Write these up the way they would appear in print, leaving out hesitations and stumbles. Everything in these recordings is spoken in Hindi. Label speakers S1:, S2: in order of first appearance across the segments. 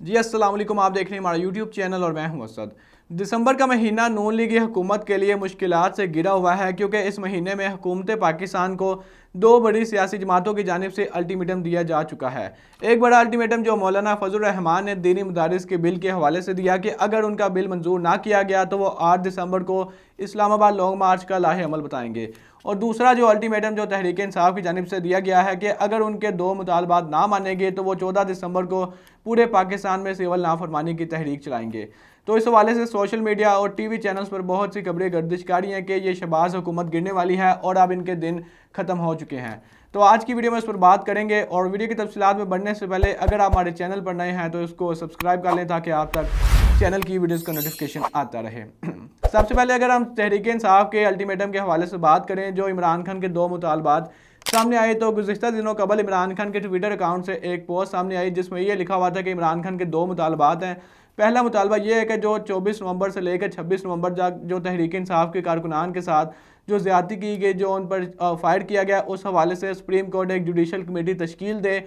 S1: जी अस्सलाम वालेकुम। आप देख रहे हैं हमारा यूट्यूब चैनल और मैं हूं असद। दिसंबर का महीना नून लीगी हुकूमत के लिए मुश्किलात से घिरा हुआ है, क्योंकि इस महीने में हुकूमत पाकिस्तान को दो बड़ी सियासी जमातों की जानिब से अल्टीमेटम दिया जा चुका है। एक बड़ा अल्टीमेटम जो मौलाना फजल रहमान ने दीनी मदारिस के बिल के हवाले से दिया कि अगर उनका बिल मंजूर ना किया गया तो वो 8 दिसंबर को इस्लामाबाद लॉन्ग मार्च का लाहे अमल बताएंगे। और दूसरा जो अल्टीमेटम जो तहरीक इंसाफ की जानिब से दिया गया है कि अगर उनके दो मुतालबात ना मानेंगे तो वो 14 दिसंबर को पूरे पाकिस्तान में सिविल नाफरमानी की तहरीक चलाएंगे। तो इस हवाले से सोशल मीडिया और टीवी चैनल्स पर बहुत सी खबरें गर्दिश कारी हैं कि ये शहबाज हुकूमत गिरने वाली है और अब इनके दिन ख़त्म हो चुके हैं। तो आज की वीडियो में इस पर बात करेंगे और वीडियो की तफसीलात में बढ़ने से पहले अगर आप हमारे चैनल पर नए हैं तो इसको सब्सक्राइब कर लें ताकि आप तक चैनल की वीडियोज़ का नोटिफिकेशन आता रहे। सबसे पहले अगर हम तहरीक इंसाफ के अल्टीमेटम के हवाले से बात करें, जो इमरान खान के दो मुतालबात सामने आए, तो गुज़िश्ता दिनों कबल इमरान खान के ट्विटर अकाउंट से एक पोस्ट सामने आई जिसमें यह लिखा हुआ था कि इमरान खान के दो मुतालबात हैं। पहला मुतालबा यह है कि जो 24 नवंबर से लेकर 26 नवंबर तक जो तहरीक इंसाफ के कारकुनान के साथ जो ज़्यादती की गई, जो उन पर फायर किया गया, उस हवाले से सुप्रीम कोर्ट एक जुडिशल कमेटी तश्कील दे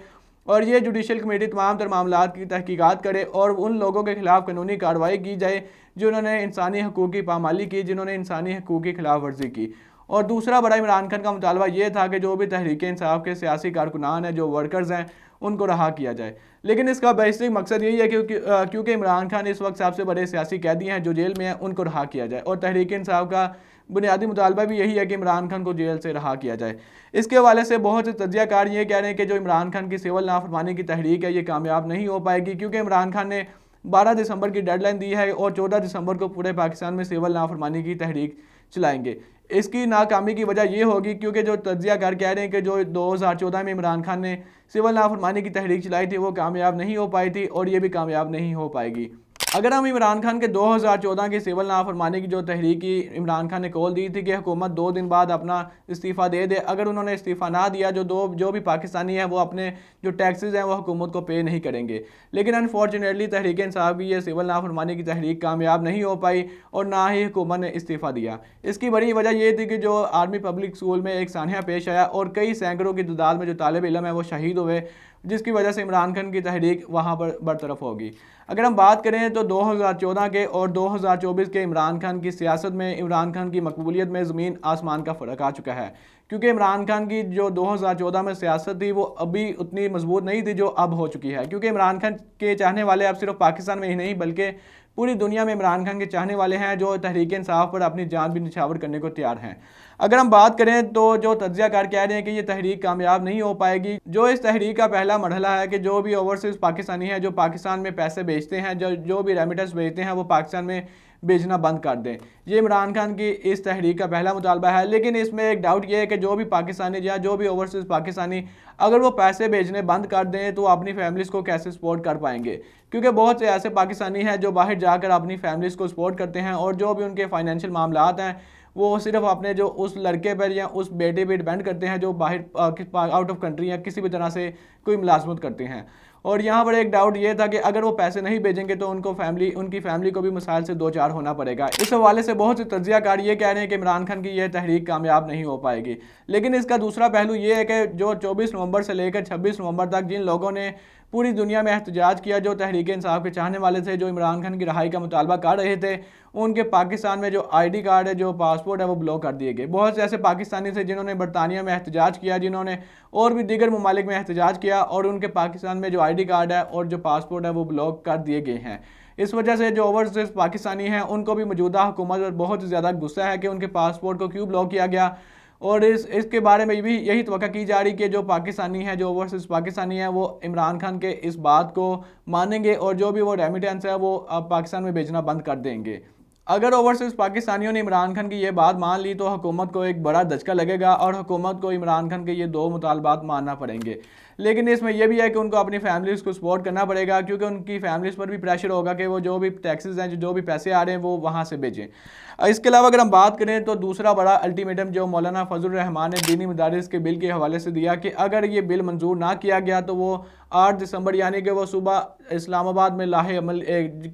S1: और ये जुडिशल कमेटी तमाम तर मामलात की तहकीकात करे और उन लोगों के खिलाफ कानूनी कार्रवाई की जाए जिन्होंने इंसानी हकूक़ की पामाली की, जिन्होंने इंसानी हकूक़ की खिलाफ वर्जी की। और दूसरा बड़ा इमरान खान का मुतालबा ये था कि जो भी तहरीक इंसाफ के सियासी कारकुनान हैं, जो वर्कर्स हैं, उनको रहा किया जाए। लेकिन इसका बेसिक मकसद यही है क्योंकि इमरान खान इस वक्त सबसे बड़े सियासी कैदी हैं जो जेल में हैं, उनको रहा किया जाए। और तहरीक इंसाफ का बुनियादी मुतालबा भी यही है कि इमरान खान को जेल से रहा किया जाए। इसके हवाले से बहुत से तजियाकार ये कह रहे हैं कि जो इमरान खान की सिविल नाफरमानी की तहरीक है ये कामयाब नहीं हो पाएगी, क्योंकि इमरान खान ने 12 दिसंबर की डेडलाइन दी है और 14 दिसंबर को पूरे पाकिस्तान में सिविल नाफरमानी की तहरीक चलाएंगे। इसकी नाकामी की वजह यह होगी क्योंकि जो तजियाकार कह रहे हैं कि जो 2014 में इमरान खान ने सिविल नाफरमानी की तहरीक चलाई थी वो कामयाब नहीं हो पाई थी और ये भी कामयाब नहीं हो पाएगी। अगर हम इमरान खान के 2014 की सिविल नाफरमानी की जो तहरीक की इमरान खान ने कॉल दी थी कि हुकूमत 2 दिन बाद अपना इस्तीफ़ा दे दे, अगर उन्होंने इस्तीफ़ा ना दिया जो भी पाकिस्तानी है वो अपने जो टैक्सेस हैं वो हुकूमत को पे नहीं करेंगे। लेकिन अनफॉर्चुनेटली तहरीक इंसाफ की ये सिविल नाफरमानी की तहरीक कामयाब नहीं हो पाई और ना ही हुकूमत ने इस्तीफ़ा दिया। इसकी बड़ी वजह ये थी कि जो आर्मी पब्लिक स्कूल में एक सानिया पेश आया और कई सैकड़ों की तादाद में जो तालिब इल्म है वो शहीद हुए, जिसकी वजह से इमरान खान की तहरीक वहाँ पर बरतरफ होगी। अगर हम बात करें तो 2014 के और 2024 के इमरान खान की सियासत में इमरान खान की मकबूलियत में ज़मीन आसमान का फ़र्क आ चुका है, क्योंकि इमरान खान की जो 2014 में सियासत थी वो अभी उतनी मजबूत नहीं थी जो अब हो चुकी है। क्योंकि इमरान खान के चाहने वाले अब सिर्फ पाकिस्तान में ही नहीं बल्कि पूरी दुनिया में इमरान खान के चाहने वाले हैं जो तहरीक इंसाफ पर अपनी जान भी निछावर करने को तैयार हैं। अगर हम बात करें तो जो तज्जियाकार कह रहे हैं कि ये तहरीक कामयाब नहीं हो पाएगी। जो इस तहरीक का पहला मरहला है कि जो भी ओवरसीज़ पाकिस्तानी हैं जो पाकिस्तान में पैसे बेचते हैं, जो भी रेमिटेंस भेजते हैं वो पाकिस्तान में बेचना बंद कर दें। ये इमरान खान की इस तहरीक का पहला मुतालबा है। लेकिन इसमें एक डाउट ये है कि जो भी पाकिस्तानी या जो भी ओवरसीज़ पाकिस्तानी अगर वो पैसे भेजने बंद कर दें तो अपनी फैमिलीज़ को कैसे सपोर्ट कर पाएंगे, क्योंकि बहुत से ऐसे पाकिस्तानी हैं जो बाहर जाकर अपनी फैमिलीज़ को सपोर्ट करते हैं और जो भी उनके फाइनेंशियल मामलात हैं वो सिर्फ अपने जो उस लड़के पर या उस बेटे पर डिपेंड करते हैं जो बाहर आउट ऑफ कंट्री या किसी भी तरह से कोई मुलाजमत करते हैं। और यहाँ पर एक डाउट ये था कि अगर वो पैसे नहीं भेजेंगे तो उनकी फैमिली को भी मसाइल से दो चार होना पड़ेगा। इस हवाले से बहुत से तज्जियाकार ये कह रहे हैं कि इमरान खान की यह तहरीक कामयाब नहीं हो पाएगी। लेकिन इसका दूसरा पहलू ये है कि जो 24 नवंबर से लेकर 26 नवंबर तक जिन लोगों ने पूरी दुनिया में एहतजाज किया, जो तहरीक इंसाफ के चाहने वाले थे, जो इमरान खान की रहाई का मुतालबा कर रहे थे, उनके पाकिस्तान में जो ID कार्ड है, जो पासपोर्ट है वो ब्लॉक कर दिए गए। बहुत से ऐसे पाकिस्तानी थे जिन्होंने बरतानिया में एहतजाज किया, जिन्होंने और भी दीगर ममालिक में एहतजाज किया और उनके पाकिस्तान में जो ID कार्ड है और जो पासपोर्ट है वो ब्लॉक कर दिए गए हैं। इस वजह से जो ओवरसीज़ पाकिस्तानी हैं उनको भी मौजूदा हुकूमत पर बहुत ज़्यादा गुस्सा है कि उनके पासपोर्ट को क्यों ब्लॉक किया गया। और इसके बारे में भी यही तवक्का की जा रही कि जो पाकिस्तानी हैं, जो ओवरसीज़ पाकिस्तानी हैं, वो इमरान खान के इस बात को मानेंगे और जो भी वो रेमिटेंस है वो पाकिस्तान में भेजना बंद कर देंगे। अगर ओवरसीज़ पाकिस्तानियों ने इमरान खान की ये बात मान ली तो हुकूमत को एक बड़ा धचका लगेगा और हुकूमत को इमरान खान के ये दो मुतालबात मानना पड़ेंगे। लेकिन इसमें यह भी है कि उनको अपनी फैमिलीज़ को सपोर्ट करना पड़ेगा, क्योंकि उनकी फैमिलीज़ पर भी प्रेशर होगा कि वो जो भी टैक्सेस हैं, जो भी पैसे आ रहे हैं वो वहाँ से भेजें। इसके अलावा अगर हम बात करें तो दूसरा बड़ा अल्टीमेटम जो मौलाना फजल रहमान ने दीनी मदारिस के बिल के हवाले से दिया कि अगर ये बिल मंजूर ना किया गया तो वो 8 दिसंबर यानी कि वो सुबह इस्लामाबाद में लाहे अमल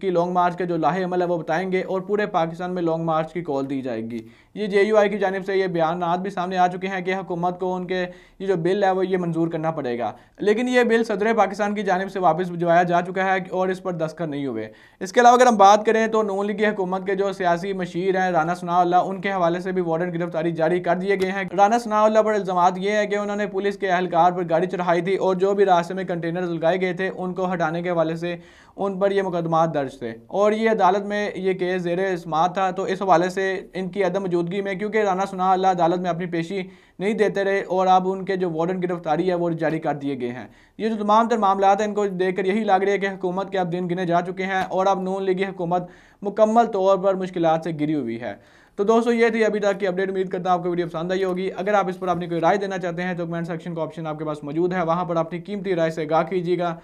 S1: की लॉन्ग मार्च के जो लाहे अमल है वो बताएंगे और पूरे पाकिस्तान में लॉन्ग मार्च की कॉल दी जाएगी। ये JUI की जानिब से ये बयानात भी सामने आ चुके हैं कि हुकूमत को उनके ये जो बिल है वो ये मंजूर करना पड़ेगा, लेकिन ये बिल सदर पाकिस्तान की जानिब से वापस भिजवाया जा चुका है और इस पर दस्तखत नहीं हुए। इसके अलावा अगर हम बात करें तो नून लीगी हुकूमत के जो सियासी मशीर हैं राना सनाउल्लाह, उनके हवाले से भी वारंट गिरफ्तारी जारी कर दिए गए हैं। राना सनाउल्लाह पर इल्जाम ये है कि उन्होंने पुलिस के एहलकार पर गाड़ी चढ़ाई थी और जो भी रास्ते में कंटेनर लगाए गए थे उनको हटाने के हवाले से उन पर यह मुकदमा दर्ज थे और ये अदालत में ये केस ज़ेरे समाअत था। तो इस हवाले से इनकी अदम मौजूदगी में, क्योंकि राना सनाउल्लाह अदालत में अपनी पेशी नहीं देते रहे और अब उनके जो वारंट गिरफ्तारी है वो जारी कर दिए गए हैं। ये जो तमाम तर मामला है इनको देखकर यही लग रही है कि हुकूमत के अब दिन गिने जा चुके हैं और अब नून लीगी हुकूमत मुकम्मल तौर पर मुश्किलात से घिरी हुई है। तो दोस्तों ये थी अभी तक की अपडेट। उम्मीद करता हूं आपको वीडियो पसंद आई होगी। अगर आप इस पर अपनी कोई राय देना चाहते हैं तो कमेंट सेक्शन का ऑप्शन आपके पास मौजूद है, वहां पर अपनी कीमती राय से आगाह कीजिएगा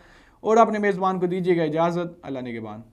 S1: और अपने मेज़बान को दीजिएगा इजाज़त। अल्लाह निगहबान।